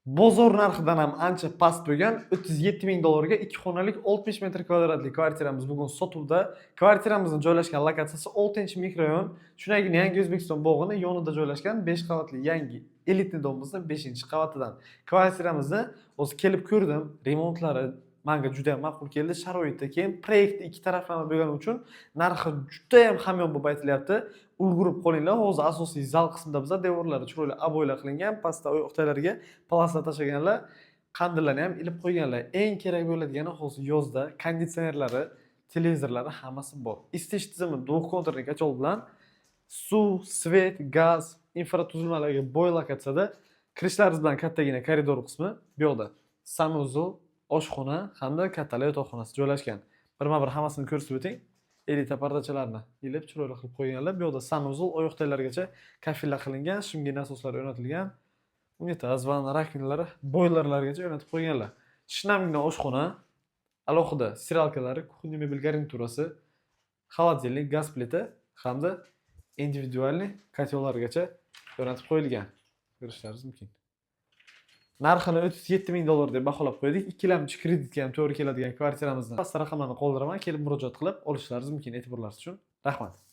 Bozor narxidan ham ancha past bo'lgan 37 ming dollarga 2 xonalik 60 metr kvadratli kvartiramiz bugun sotuvda. Kvartiramizning joylashgan lokatsiyasi 6-mikrorayon. Shunagina Yangi O'zbekiston bog'ini yonida joylashgan 5 qavatli yangi elitni domimizning 5-qavatidan. Kvartiramizni o'zi kelib ko'rdim. Remontlari menga juda ham ma'qul keldi. Sharoitda keyin proyektni ikki taraflama bo'lgani uchun narxi juda ham hamyon bo'lib aytilyapti. Ulgurib qolinglar. Hozir asosiy zal qismida biza devorlari chiroyli aboylar qilingan, pastda oyoq joylariga plasma tashlaganlar, qandillarni ham ilib qo'yganlar. Eng kerak bo'ladigani hozir yozda konditsionerlari, televizorlari hammasi bor. Isitish tizimi двухконтурный котел bilan suv, svet, gaz, infratuzilmalarga boy lokatsiyada. Kirishlaringiz bilan kattagina koridor qismi, bu yoqda sanuzul, oshxona hamda katta yotoqxonasi joylashgan. Birma-bir hammasini ko'rsatib o'ting. Elita pardachalarni ilib chiroyli qilib qo'yganlar. Bu yoqda sanuzul oyoqtalargacha kafillar qilingan, shimga nasoslari o'rnatilgan. Unitaz va rakovinalar boylarlargacha o'rnatib qo'yganlar. Shinamgina oshxona, alohida siralkalari, kuxnya mebel garniturasi, xolodilnik, gaz plita hamda individualniy kotellargacha o'rnatib qo'yilgan. Ko'rishlaringiz mumkin. Narxini 37 ming dollar deb baholab qo'ydik. Ikkilamchi kreditga ham to'g'ri keladigan kvartiramizni past raqamlarni qoldiraman, kelib murojaat qilib olishlaringiz mumkin e'tiborlaringiz uchun. Rahmat.